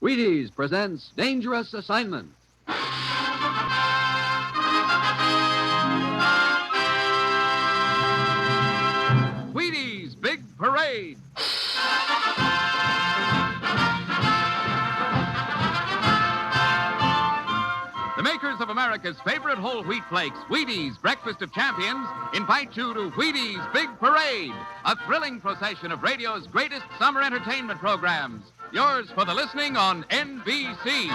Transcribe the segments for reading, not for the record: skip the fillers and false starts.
Wheaties presents Dangerous Assignment. Wheaties Big Parade. The makers of America's favorite whole wheat flakes, Wheaties, Breakfast of Champions, invite you to Wheaties Big Parade, a thrilling procession of radio's greatest summer entertainment programs. Yours for the listening on NBC.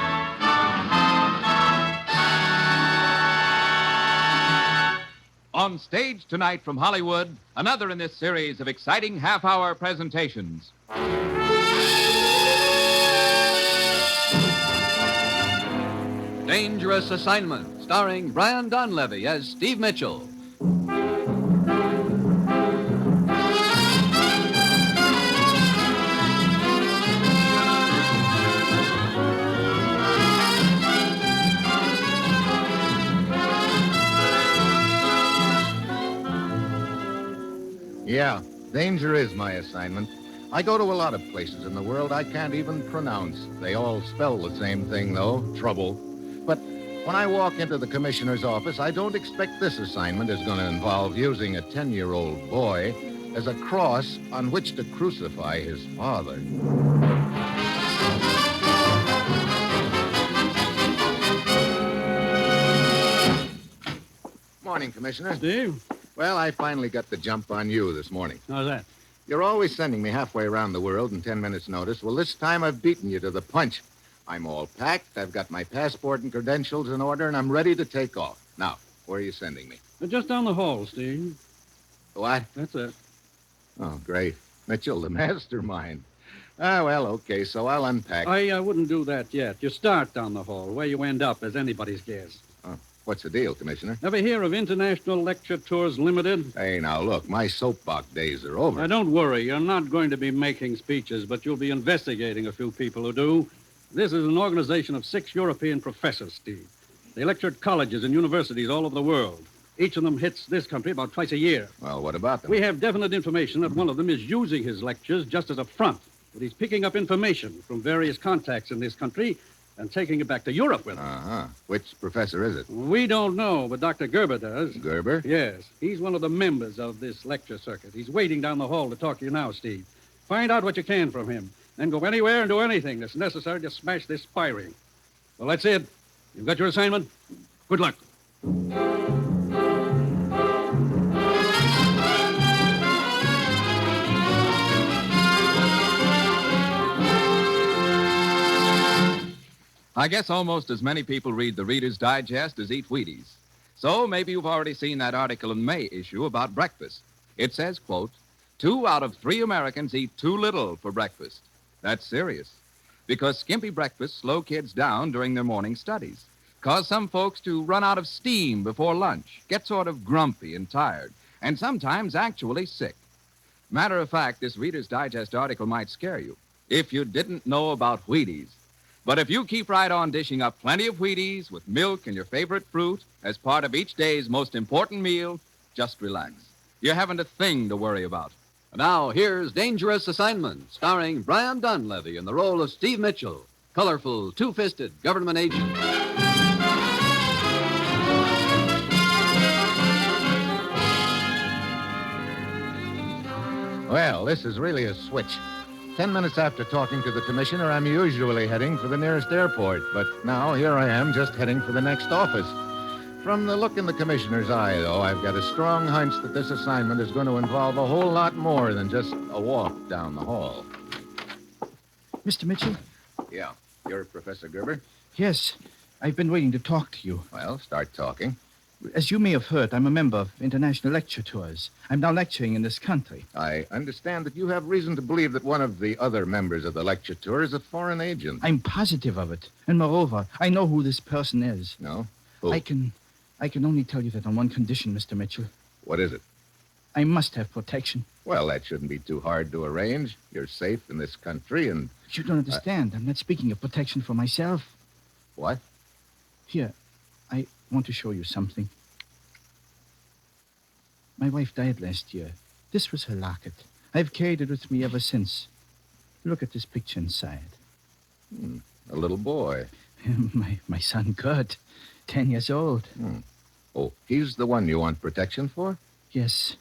On stage tonight from Hollywood, another in this series of exciting half-hour presentations. Dangerous Assignment, starring Brian Donlevy as Steve Mitchell. Yeah, danger is my assignment. I go to a lot of places in the world I can't even pronounce. They all spell the same thing, though, trouble. But when I walk into the commissioner's office, I don't expect this assignment is going to involve using a 10-year-old boy as a cross on which to crucify his father. Morning, Commissioner. Steve? Well, I finally got the jump on you this morning. How's that? You're always sending me halfway around the world in 10 minutes' notice. Well, this time I've beaten you to the punch. I'm all packed, I've got my passport and credentials in order, and I'm ready to take off. Now, where are you sending me? Just down the hall, Steve. What? That's it. Oh, great. Mitchell, the mastermind. Well, okay, so I'll unpack. I wouldn't do that yet. You start down the hall. Where you end up is anybody's guess. What's the deal, Commissioner? Ever hear of International Lecture Tours Limited? Hey, now, look, my soapbox days are over. Now, don't worry. You're not going to be making speeches, but you'll be investigating a few people who do. This is an organization of 6 European professors, Steve. They lecture at colleges and universities all over the world. Each of them hits this country about twice a year. Well, what about them? We have definite information that one of them is using his lectures just as a front. That he's picking up information from various contacts in this country and taking it back to Europe with him. Uh-huh. Which professor is it? We don't know, but Dr. Gerber does. Gerber? Yes. He's one of the members of this lecture circuit. He's waiting down the hall to talk to you now, Steve. Find out what you can from him. Then go anywhere and do anything that's necessary to smash this spy ring. Well, that's it. You've got your assignment. Good luck. I guess almost as many people read the Reader's Digest as eat Wheaties. So maybe you've already seen that article in May issue about breakfast. It says, quote, 2 out of 3 Americans eat too little for breakfast. That's serious. Because skimpy breakfasts slow kids down during their morning studies. Cause some folks to run out of steam before lunch, get sort of grumpy and tired, and sometimes actually sick. Matter of fact, this Reader's Digest article might scare you if you didn't know about Wheaties. But if you keep right on dishing up plenty of Wheaties with milk and your favorite fruit as part of each day's most important meal, just relax. You haven't a thing to worry about. Now, here's Dangerous Assignment, starring Brian Donlevy in the role of Steve Mitchell, colorful, two-fisted government agent. Well, this is really a switch. 10 minutes after talking to the commissioner, I'm usually heading for the nearest airport. But now, here I am, just heading for the next office. From the look in the commissioner's eye, though, I've got a strong hunch that this assignment is going to involve a whole lot more than just a walk down the hall. Mr. Mitchell? Yeah. You're Professor Gerber? Yes. I've been waiting to talk to you. Well, start talking. As you may have heard, I'm a member of International Lecture Tours. I'm now lecturing in this country. I understand that you have reason to believe that one of the other members of the lecture tour is a foreign agent. I'm positive of it. And moreover, I know who this person is. No? Who? I can only tell you that on one condition, Mr. Mitchell. What is it? I must have protection. Well, that shouldn't be too hard to arrange. You're safe in this country and... You don't understand. I'm not speaking of protection for myself. What? Here, I want to show you something. My wife died last year. This was her locket. I've carried it with me ever since. Look at this picture inside. A little boy. My son, Kurt, 10 years old. Oh, he's the one you want protection for? Yes.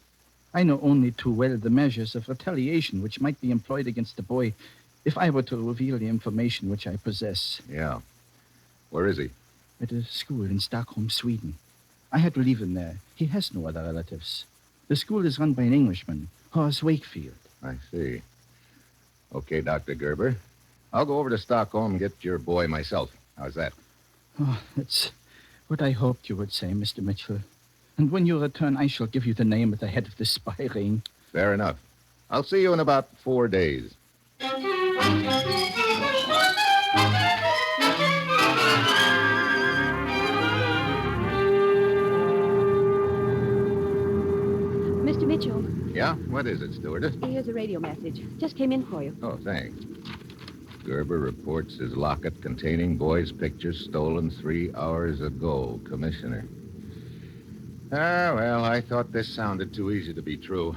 I know only too well the measures of retaliation which might be employed against the boy if I were to reveal the information which I possess. Yeah. Where is he? At a school in Stockholm, Sweden. I had to leave him there. He has no other relatives. The school is run by an Englishman, Horace Wakefield. I see. Okay, Dr. Gerber. I'll go over to Stockholm and get your boy myself. How's that? Oh, that's what I hoped you would say, Mr. Mitchell. And when you return, I shall give you the name at the head of the spy ring. Fair enough. I'll see you in about 4 days. Mr. Mitchell, Yeah? What is it, stewardess? here's a radio message. Just came in for you. Oh, thanks. Gerber reports his locket containing boy's pictures stolen 3 hours ago, Commissioner. Ah, well, I thought this sounded too easy to be true.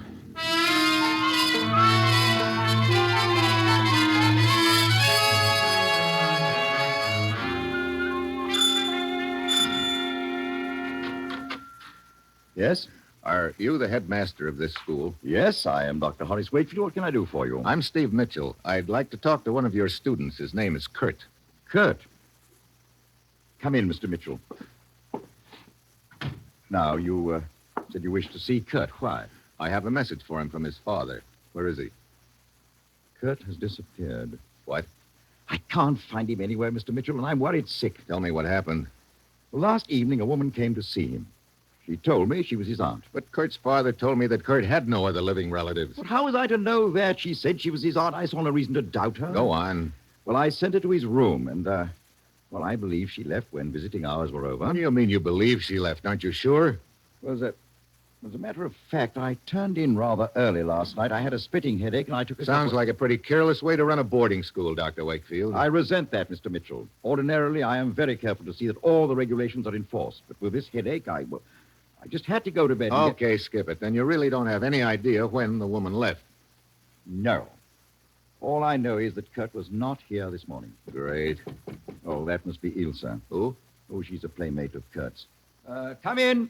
Yes? Are you the headmaster of this school? Yes, I am Dr. Horace Wakefield. What can I do for you? I'm Steve Mitchell. I'd like to talk to one of your students. His name is Kurt. Kurt. Come in, Mr. Mitchell. Now, you said you wished to see Kurt. Why? I have a message for him from his father. Where is he? Kurt has disappeared. What? I can't find him anywhere, Mr. Mitchell, and I'm worried sick. Tell me what happened. Last evening, a woman came to see him. She told me she was his aunt. But Kurt's father told me that Kurt had no other living relatives. But how was I to know that? She said she was his aunt. I saw no reason to doubt her. Go on. Well, I sent her to his room, and, well, I believe she left when visiting hours were over. What do you mean you believe she left? Aren't you sure? As a matter of fact, I turned in rather early last night. I had a spitting headache, and I took a Sounds couple- like a pretty careless way to run a boarding school, Dr. Wakefield. I resent that, Mr. Mitchell. Ordinarily, I am very careful to see that all the regulations are enforced. But with this headache, I just had to go to bed. and Okay, skip it. Then you really don't have any idea when the woman left. No. All I know is that Kurt was not here this morning. Great. Oh, that must be Ilsa. Who? Oh, she's a playmate of Kurt's. Come in.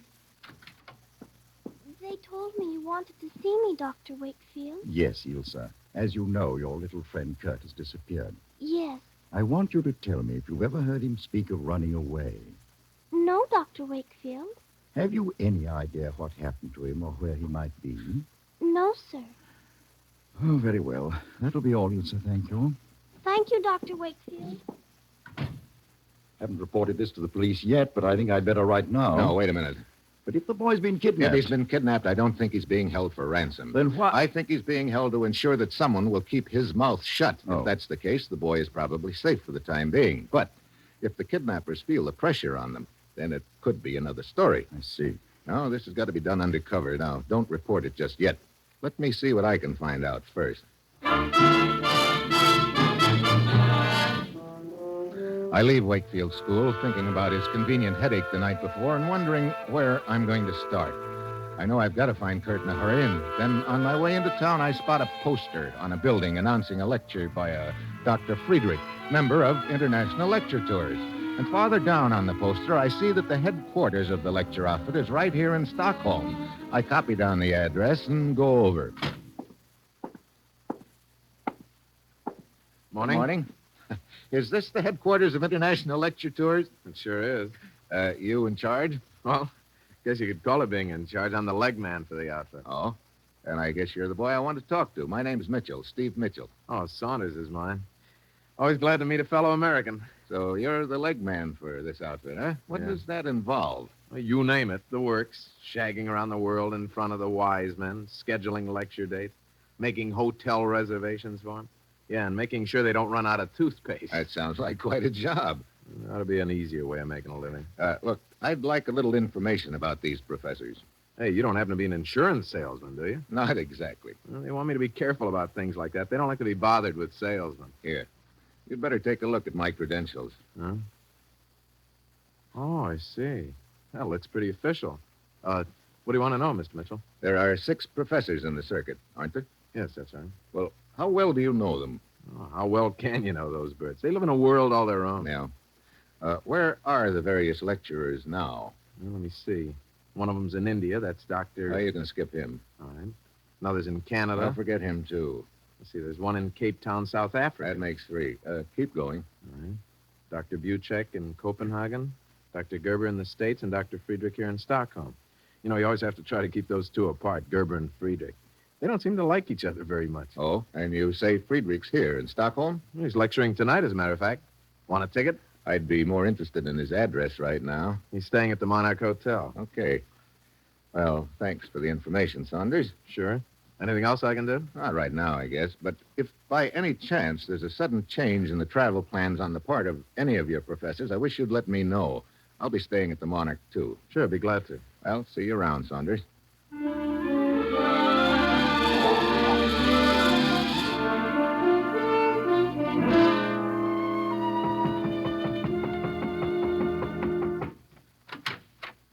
They told me you wanted to see me, Dr. Wakefield. Yes, Ilsa. As you know, your little friend Kurt has disappeared. Yes. I want you to tell me if you've ever heard him speak of running away. No, Dr. Wakefield. Have you any idea what happened to him or where he might be? No, sir. Oh, very well. That'll be all, Ilsa. Thank you. Thank you, Dr. Wakefield. Haven't reported this to the police yet, but I think I'd better right now. No, wait a minute. But if the boy's been If kidnapped... he's been kidnapped, I don't think he's being held for ransom. Then what... I think he's being held to ensure that someone will keep his mouth shut. Oh. If that's the case, the boy is probably safe for the time being. But if the kidnappers feel the pressure on them, then it could be another story. I see. No, this has got to be done undercover. Now, don't report it just yet. Let me see what I can find out first. I leave Wakefield School thinking about his convenient headache the night before and wondering where I'm going to start. I know I've got to find Kurt in a hurry, and then on my way into town, I spot a poster on a building announcing a lecture by a Dr. Friedrich, member of International Lecture Tours. And farther down on the poster, I see that the headquarters of the lecture outfit is right here in Stockholm. I copy down the address and go over. Morning. Morning. Is this the headquarters of International Lecture Tours? It sure is. You in charge? Well, guess you could call it being in charge. I'm the leg man for the outfit. Oh. And I guess you're the boy I want to talk to. My name's Mitchell, Steve Mitchell. Oh, Saunders is mine. Always glad to meet a fellow American. So you're the leg man for this outfit, huh? What Yeah. does that involve? Well, you name it, the works. Shagging around the world in front of the wise men, scheduling lecture dates, making hotel reservations for them. Yeah, and making sure they don't run out of toothpaste. That sounds like quite a job. Ought to be an easier way of making a living. Look, I'd like a little information about these professors. Hey, you don't happen to be an insurance salesman, do you? Not exactly. Well, they want me to be careful about things like that. They don't like to be bothered with salesmen. Here. You'd better take a look at my credentials. Huh? Oh, I see. That looks pretty official. What do you want to know, Mr. Mitchell? There are 6 professors in the circuit, aren't there? Yes, that's right. Well, how well do you know them? Oh, how well can you know those birds? They live in a world all their own. Yeah. Where are the various lecturers now? Well, let me see. One of them's in India. That's Dr. Oh, you can skip him. All right. Another's in Canada. Don't forget him, too. Let's see. There's one in Cape Town, South Africa. That makes 3. Keep going. All right. Dr. Buchek in Copenhagen, Dr. Gerber in the States, and Dr. Friedrich here in Stockholm. You know, you always have to try to keep those two apart, Gerber and Friedrich. They don't seem to like each other very much. Oh, and you say Friedrich's here in Stockholm? He's lecturing tonight, as a matter of fact. Want a ticket? I'd be more interested in his address right now. He's staying at the Monarch Hotel. Okay. Well, thanks for the information, Saunders. Sure. Anything else I can do? Not right now, I guess. But if by any chance there's a sudden change in the travel plans on the part of any of your professors, I wish you'd let me know. I'll be staying at the Monarch, too. Sure, be glad to. Well, see you around, Saunders.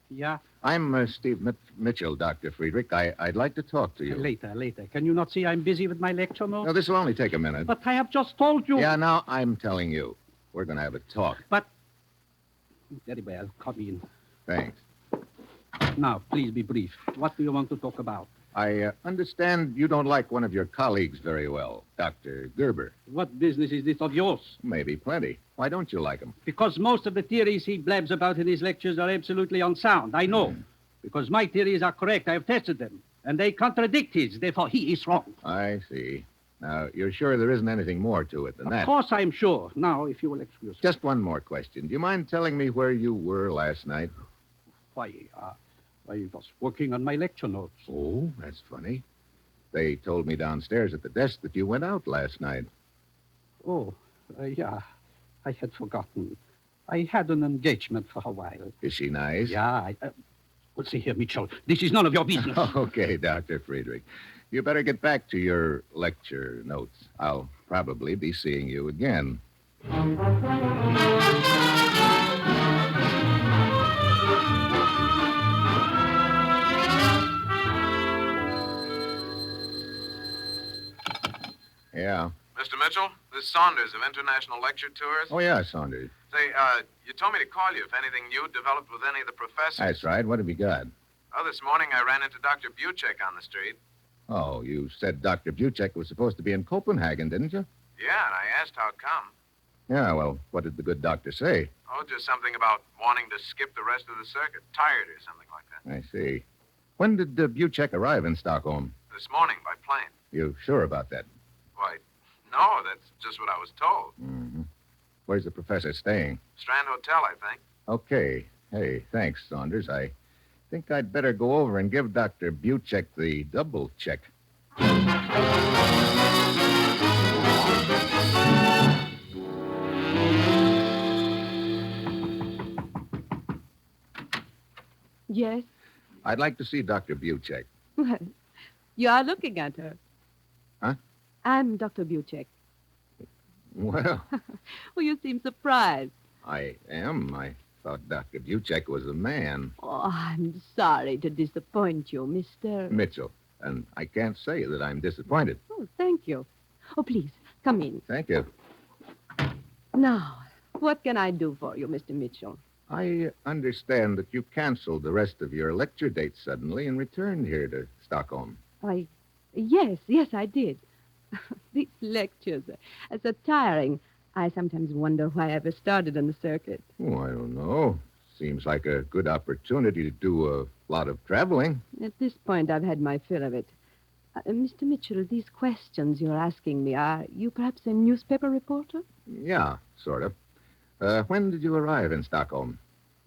Yeah, I'm Steve Mitchell, Dr. Friedrich. I'd like to talk to you. later. Can you not see I'm busy with my lecture notes? No, this will only take a minute. But I have just told you. Yeah, now I'm telling you. We're going to have a talk. But. Very well, come in. Thanks. Now, please be brief. What do you want to talk about? I understand you don't like one of your colleagues very well, Dr. Gerber. What business is this of yours? Maybe plenty. Why don't you like him? Because most of the theories he blabs about in his lectures are absolutely unsound. I know. Because my theories are correct. I have tested them. And they contradict his. Therefore, he is wrong. I see. Now, you're sure there isn't anything more to it than that? Of course I'm sure. Now, if you will excuse me. Just one more question. Do you mind telling me where you were last night? Why, I was working on my lecture notes. Oh, that's funny. They told me downstairs at the desk that you went out last night. Oh, yeah. I had forgotten. I had an engagement for a while. Is she nice? Yeah, well, see here, Mitchell. This is none of your business. Okay, Dr. Friedrich. You better get back to your lecture notes. I'll probably be seeing you again. Yeah. Mr. Mitchell, this is Saunders of International Lecture Tours. Oh, yeah, Saunders. Say, you told me to call you if anything new developed with any of the professors. That's right. What have you got? Oh, this morning I ran into Dr. Buchek on the street. Oh, you said Dr. Buchek was supposed to be in Copenhagen, didn't you? Yeah, and I asked how come. Yeah, well, what did the good doctor say? Oh, just something about wanting to skip the rest of the circuit. Tired or something like that. I see. When did Buchek arrive in Stockholm? This morning by plane. You sure about that? Why, no, that's just what I was told. Mm-hmm. Where's the professor staying? Strand Hotel, I think. Okay. Hey, thanks, Saunders. I think I'd better go over and give Dr. Buchek the double check. Yes? I'd like to see Dr. Buchek. Well, you are looking at her. Huh? I'm Dr. Buchek. Well, Well, you seem surprised. I am. I thought Dr. Buchek was a man. Oh, I'm sorry to disappoint you, Mr. Mitchell. And I can't say that I'm disappointed. Oh, thank you. Oh, please, come in. Thank you. Now, what can I do for you, Mr. Mitchell? I understand that you canceled the rest of your lecture dates suddenly and returned here to Stockholm. Yes, I did. These lectures are so tiring. I sometimes wonder why I ever started on the circuit. Oh, I don't know. Seems like a good opportunity to do a lot of traveling. At this point, I've had my fill of it. Mr. Mitchell, these questions you're asking me, are you perhaps a newspaper reporter? Yeah, sort of. When did you arrive in Stockholm?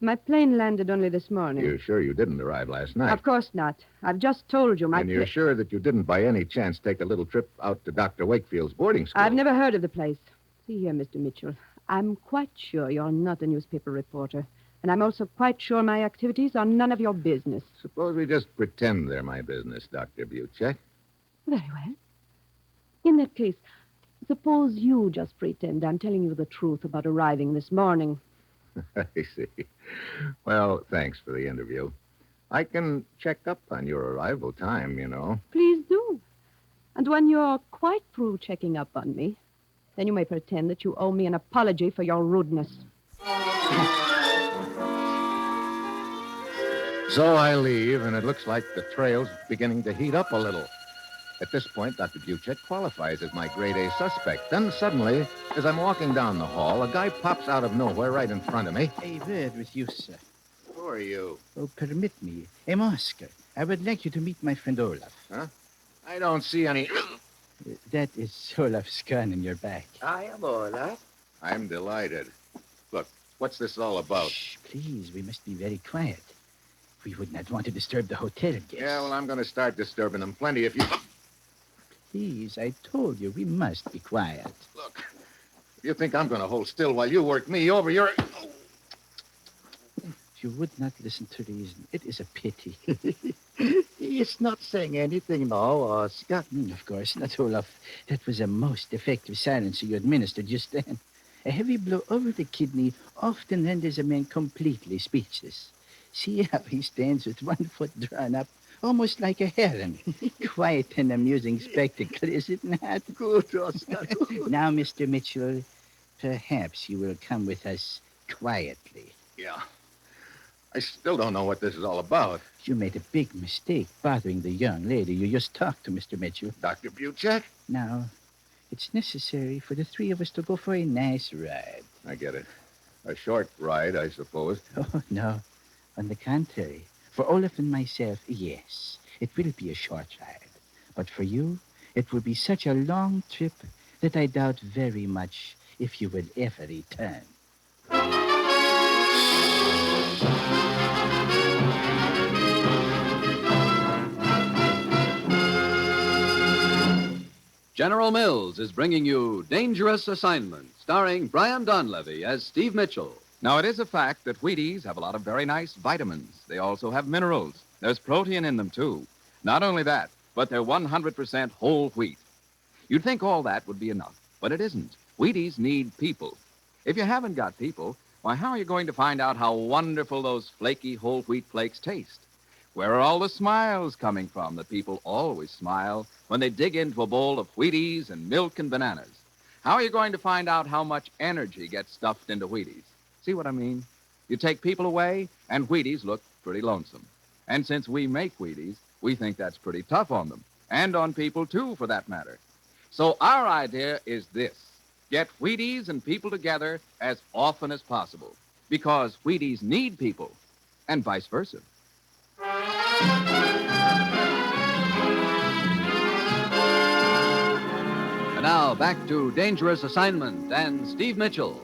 My plane landed only this morning. You're sure you didn't arrive last night? Of course not. I've just told you my And you're sure that you didn't by any chance take a little trip out to Dr. Wakefield's boarding school? I've never heard of the place. See here, Mr. Mitchell. I'm quite sure you're not a newspaper reporter. And I'm also quite sure my activities are none of your business. Suppose we just pretend they're my business, Dr. Buchek. Very well. In that case, suppose you just pretend I'm telling you the truth about arriving this morning. I see. Well, thanks for the interview. I can check up on your arrival time, you know. Please do. And when you're quite through checking up on me, Then you may pretend that you owe me an apology for your rudeness. So I leave, and it looks like the trail's beginning to heat up a little. At this point, Dr. Buchek qualifies as my grade A suspect. Then suddenly, as I'm walking down the hall, a guy pops out of nowhere right in front of me. A word with you, sir. Who are you? Oh, permit me. I'm Oscar. I would like you to meet my friend Olaf. Huh? I don't see any... That is Olaf's gun in your back. I am Olaf. I'm delighted. Look, what's this all about? Shh, please. We must be very quiet. We would not want to disturb the hotel guests. Yeah, well, I'm going to start disturbing them plenty if you... Please, I told you we must be quiet. Look, if you think I'm going to hold still while you work me over, you're... You would not listen to reason. It is a pity. He is not saying anything now, Oscar. Of course not, Olaf. That was a most effective silencer you administered just then. A heavy blow over the kidney often renders a man completely speechless. See how he stands with one foot drawn up, almost like a heron. Quite an amusing spectacle, is it not? Good, Oscar. Now, Mr. Mitchell, perhaps you will come with us quietly. Yeah. I still don't know what this is all about. You made a big mistake bothering the young lady you just talked to, Mr. Mitchell. Dr. Buchek? Now, it's necessary for the three of us to go for a nice ride. I get it. A short ride, I suppose. Oh, no. On the contrary, for Olaf and myself, yes, it will be a short ride. But for you, it will be such a long trip that I doubt very much if you will ever return. General Mills is bringing you Dangerous Assignment, starring Brian Donlevy as Steve Mitchell. Now, it is a fact that Wheaties have a lot of very nice vitamins. They also have minerals. There's protein in them, too. Not only that, but they're 100% whole wheat. You'd think all that would be enough, but it isn't. Wheaties need people. If you haven't got people, why, how are you going to find out how wonderful those flaky whole wheat flakes taste? Where are all the smiles coming from that people always smile when they dig into a bowl of Wheaties and milk and bananas? How are you going to find out how much energy gets stuffed into Wheaties? See what I mean? You take people away, and Wheaties look pretty lonesome. And since we make Wheaties, we think that's pretty tough on them. And on people, too, for that matter. So our idea is this. Get Wheaties and people together as often as possible. Because Wheaties need people, and vice versa. And now, back to Dangerous Assignment and Steve Mitchell.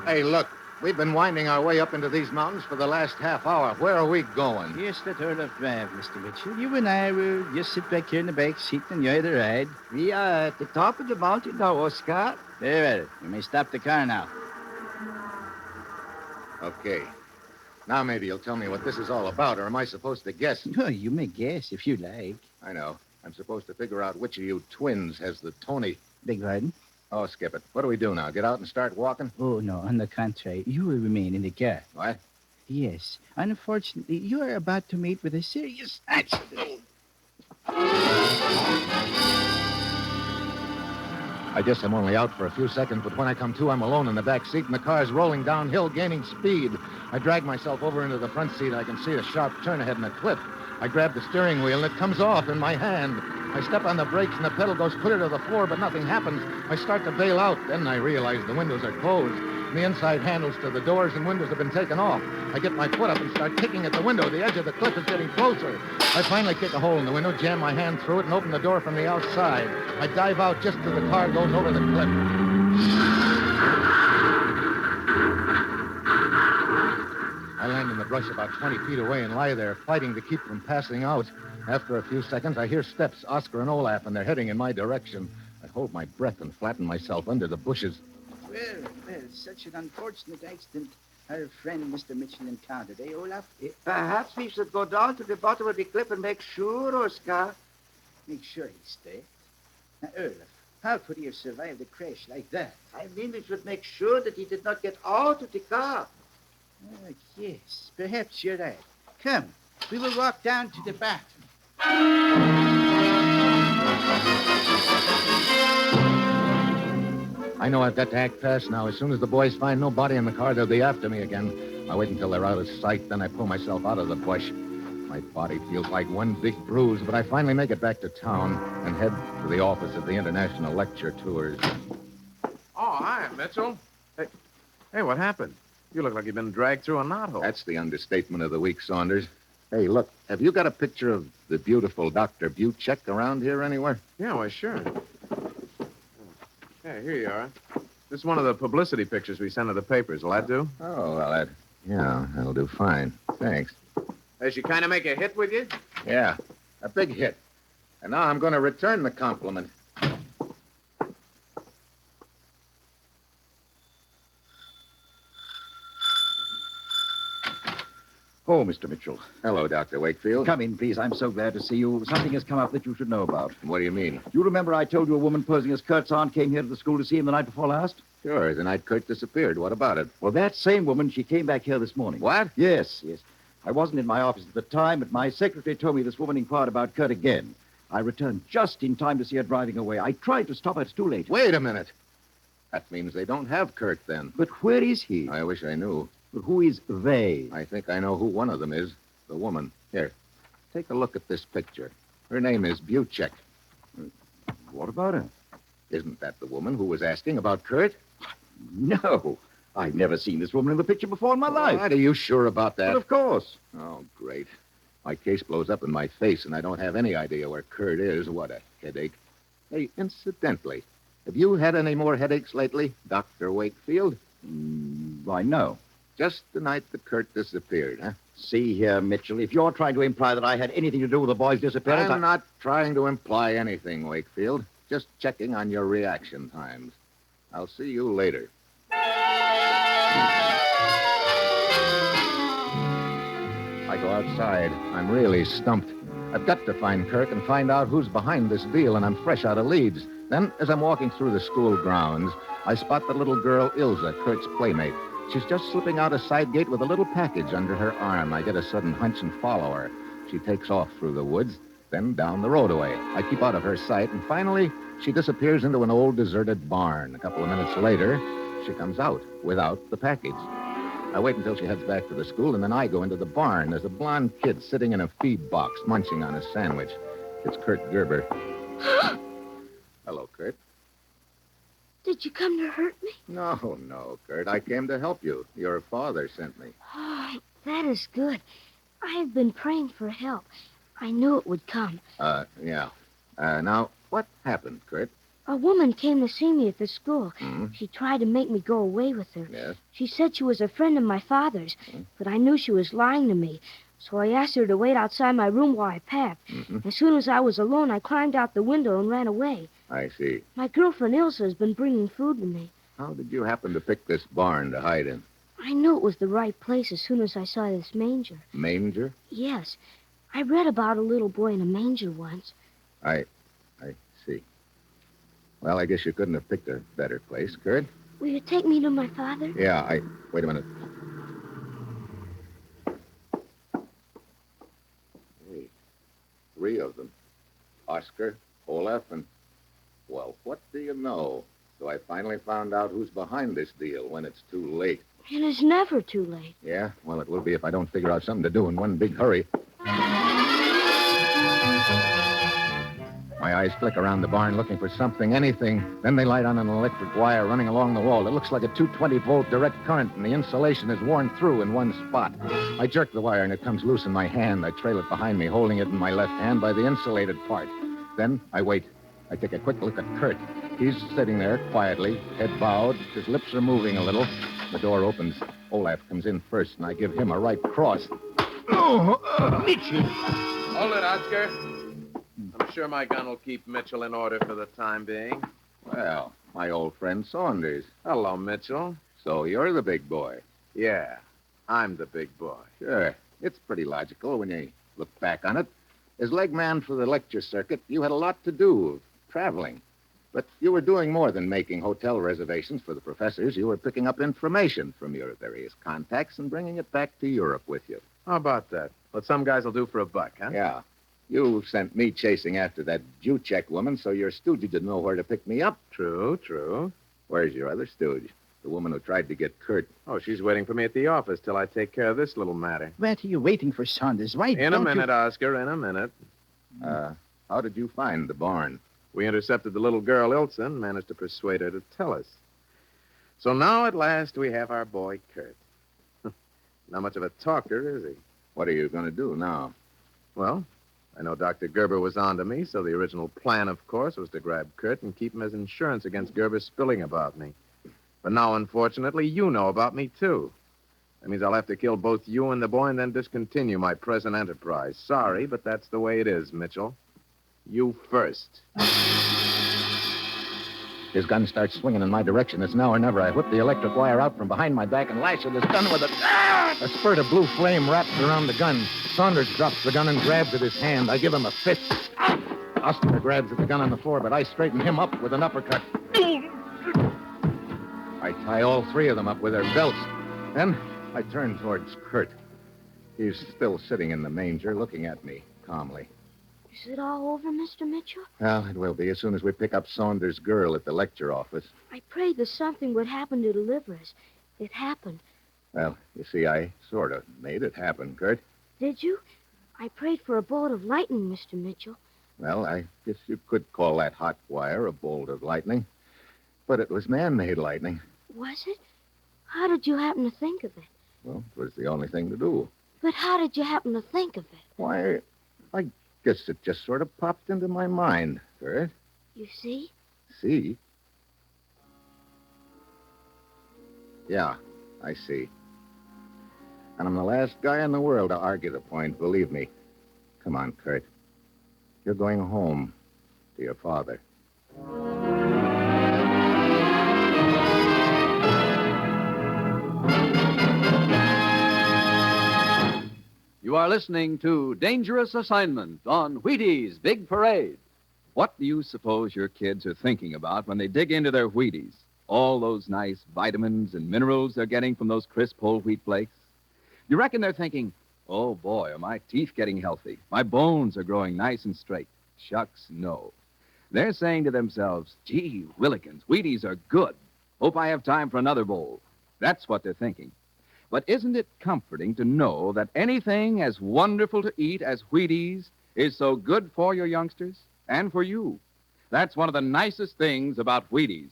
Hey, look, we've been winding our way up into these mountains for the last half hour. Where are we going? Yes, let Olaf drive, Mr. Mitchell. You and I will just sit back here in the back seat and enjoy the ride. We are at the top of the mountain now, Oscar. Very well. You may stop the car now. Okay. Now maybe you'll tell me what this is all about, or am I supposed to guess? Oh, you may guess if you like. I know. I'm supposed to figure out which of you twins has the Tony. Beg pardon? Oh, skip it. What do we do now? Get out and start walking? Oh, no. On the contrary, you will remain in the car. What? Yes. Unfortunately, you are about to meet with a serious accident. I guess I'm only out for a few seconds, but when I come to, I'm alone in the back seat, and the car's rolling downhill, gaining speed. I drag myself over into the front seat. I can see a sharp turn ahead in a cliff. I grab the steering wheel, and it comes off in my hand. I step on the brakes, and the pedal goes clear to the floor, but nothing happens. I start to bail out. Then I realize the windows are closed. And the inside handles to the doors and windows have been taken off. I get my foot up and start kicking at the window. The edge of the cliff is getting closer. I finally kick a hole in the window, jam my hand through it, and open the door from the outside. I dive out just as the car goes over the cliff. I land in the brush about 20 feet away and lie there, fighting to keep from passing out. After a few seconds, I hear steps, Oscar and Olaf, and they're heading in my direction. I hold my breath and flatten myself under the bushes. Well, such an unfortunate accident our friend Mr. Mitchell encountered, eh, Olaf? Perhaps we should go down to the bottom of the cliff and make sure, Oscar. Make sure he's dead. Now, Olaf, how could he have survived a crash like that? I mean, we should make sure that he did not get out of the car. Yes, perhaps you're right. Come, We will walk down to the bathroom. I know I've got to act fast now. As soon as the boys find no body in the car, they'll be after me again. I wait until they're out of sight, then I pull myself out of the bush. My body feels like one big bruise, but I finally make it back to town and head to the office of the International Lecture Tours. Oh, hi, Mitchell. Hey, what happened? You look like you've been dragged through a knothole. That's the understatement of the week, Saunders. Hey, look, have you got a picture of the beautiful Dr. Buchek around here anywhere? Yeah, why, sure. Hey, here you are. This is one of the publicity pictures we sent to the papers. Will that do? Oh, well, that'll do fine. Thanks. Does she kind of make a hit with you? Yeah, a big hit. And now I'm going to return the compliment. Oh, Mr. Mitchell. Hello, Dr. Wakefield. Come in, please. I'm so glad to see you. Something has come up that you should know about. What do you mean? You remember I told you a woman posing as Kurt's aunt came here to the school to see him the night before last? Sure, the night Kurt disappeared. What about it? Well, that same woman, she came back here this morning. What? Yes. I wasn't in my office at the time, but my secretary told me this woman inquired about Kurt again. I returned just in time to see her driving away. I tried to stop her. It's too late. Wait a minute. That means they don't have Kurt then. But where is he? I wish I knew. But who is they? I think I know who one of them is. The woman. Here, take a look at this picture. Her name is Buchek. What about her? Isn't that the woman who was asking about Kurt? No. I've never seen this woman in the picture before in my life. Are you sure about that? But of course. Oh, great. My case blows up in my face, and I don't have any idea where Kurt is. What a headache. Hey, incidentally, have you had any more headaches lately, Dr. Wakefield? Why, no. Just the night that Kurt disappeared, huh? See here, Mitchell, if you're trying to imply that I had anything to do with the boy's disappearance... I'm not trying to imply anything, Wakefield. Just checking on your reaction times. I'll see you later. I go outside. I'm really stumped. I've got to find Kirk and find out who's behind this deal, and I'm fresh out of Leeds. Then, as I'm walking through the school grounds, I spot the little girl, Ilsa, Kurt's playmate. She's just slipping out a side gate with a little package under her arm. I get a sudden hunch and follow her. She takes off through the woods, then down the roadway. I keep out of her sight, and finally, she disappears into an old deserted barn. A couple of minutes later, she comes out without the package. I wait until she heads back to the school, and then I go into the barn. There's a blonde kid sitting in a feed box, munching on a sandwich. It's Kurt Gerber. Hello, Kurt. Did you come to hurt me? No, Kurt. I came to help you. Your father sent me. Oh, that is good. I have been praying for help. I knew it would come. Yeah. Now, what happened, Kurt? A woman came to see me at the school. Hmm? She tried to make me go away with her. Yes? She said she was a friend of my father's, but I knew she was lying to me. So I asked her to wait outside my room while I packed. Mm-hmm. As soon as I was alone, I climbed out the window and ran away. I see. My girlfriend Ilsa has been bringing food to me. How did you happen to pick this barn to hide in? I knew it was the right place as soon as I saw this manger. Manger? Yes. I read about a little boy in a manger once. I see. Well, I guess you couldn't have picked a better place, Kurt. Will you take me to my father? Yeah, Wait a minute. Hey, 3 of them. Oscar, Olaf, and... Well, what do you know? So I finally found out who's behind this deal when it's too late. It is never too late. Yeah? Well, it will be if I don't figure out something to do in one big hurry. My eyes flick around the barn looking for something, anything. Then they light on an electric wire running along the wall. It looks like a 220-volt direct current, and the insulation is worn through in one spot. I jerk the wire, and it comes loose in my hand. I trail it behind me, holding it in my left hand by the insulated part. Then I wait. I take a quick look at Kurt. He's sitting there quietly, head bowed. His lips are moving a little. The door opens. Olaf comes in first, and I give him a right cross. Mitchell! Hold it, Oscar. I'm sure my gun will keep Mitchell in order for the time being. Well, my old friend Saunders. Hello, Mitchell. So you're the big boy. Yeah, I'm the big boy. Sure. It's pretty logical when you look back on it. As leg man for the lecture circuit, you had a lot to do, traveling. But you were doing more than making hotel reservations for the professors. You were picking up information from your various contacts and bringing it back to Europe with you. How about that? What some guys will do for $1, huh? Yeah. You sent me chasing after that Buchek woman, so your stooge didn't know where to pick me up. True. Where's your other stooge? The woman who tried to get Kurt. Oh, she's waiting for me at the office till I take care of this little matter. What are you waiting for, Saunders? Why In a don't minute, Oscar, in a minute. How did you find the barn? We intercepted the little girl, Ilsa, and managed to persuade her to tell us. So now, at last, we have our boy, Kurt. Not much of a talker, is he? What are you going to do now? Well, I know Dr. Gerber was on to me, so the original plan, of course, was to grab Kurt and keep him as insurance against Gerber spilling about me. But now, unfortunately, you know about me, too. That means I'll have to kill both you and the boy and then discontinue my present enterprise. Sorry, but that's the way it is, Mitchell. You first. His gun starts swinging in my direction. It's now or never. I whip the electric wire out from behind my back and lash at his gun with it. A spurt of blue flame wraps around the gun. Saunders drops the gun and grabs at his hand. I give him a fist. Oscar grabs at the gun on the floor, but I straighten him up with an uppercut. I tie all three of them up with their belts. Then I turn towards Kurt. He's still sitting in the manger, looking at me calmly. Is it all over, Mr. Mitchell? Well, it will be as soon as we pick up Saunders' girl at the lecture office. I prayed that something would happen to deliver us. It happened. Well, you see, I sort of made it happen, Kurt. Did you? I prayed for a bolt of lightning, Mr. Mitchell. Well, I guess you could call that hot wire a bolt of lightning. But it was man-made lightning. Was it? How did you happen to think of it? Well, it was the only thing to do. But how did you happen to think of it? Why, I guess it just sort of popped into my mind, Kurt. You see? See? Yeah, I see. And I'm the last guy in the world to argue the point, believe me. Come on, Kurt. You're going home to your father. You are listening to Dangerous Assignment on Wheaties' Big Parade. What do you suppose your kids are thinking about when they dig into their Wheaties? All those nice vitamins and minerals they're getting from those crisp whole wheat flakes? You reckon they're thinking, oh, boy, are my teeth getting healthy? My bones are growing nice and straight. Shucks, no. They're saying to themselves, gee, Willikins, Wheaties are good. Hope I have time for another bowl. That's what they're thinking. But isn't it comforting to know that anything as wonderful to eat as Wheaties is so good for your youngsters and for you? That's one of the nicest things about Wheaties.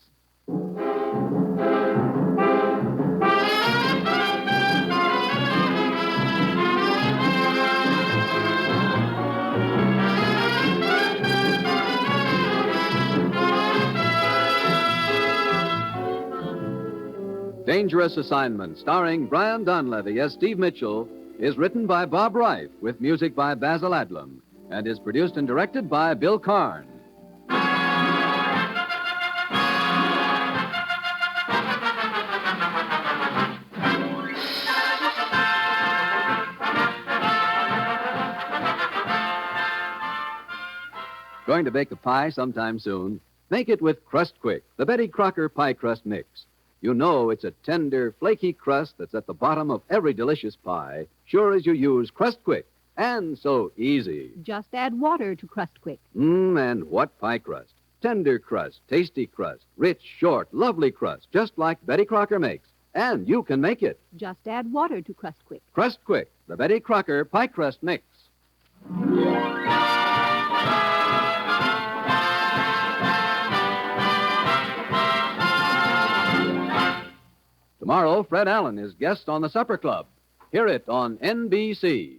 Dangerous Assignment, starring Brian Donlevy as Steve Mitchell, is written by Bob Reif with music by Basil Adlam and is produced and directed by Bill Karn. Going to bake a pie sometime soon? Make it with Crust Quick, the Betty Crocker pie crust mix. You know it's a tender, flaky crust that's at the bottom of every delicious pie, sure as you use Crust Quick. And so easy. Just add water to Crust Quick. And what pie crust? Tender crust, tasty crust, rich, short, lovely crust, just like Betty Crocker makes. And you can make it. Just add water to Crust Quick. Crust Quick, the Betty Crocker pie crust mix. Tomorrow, Fred Allen is guest on the Supper Club. Hear it on NBC.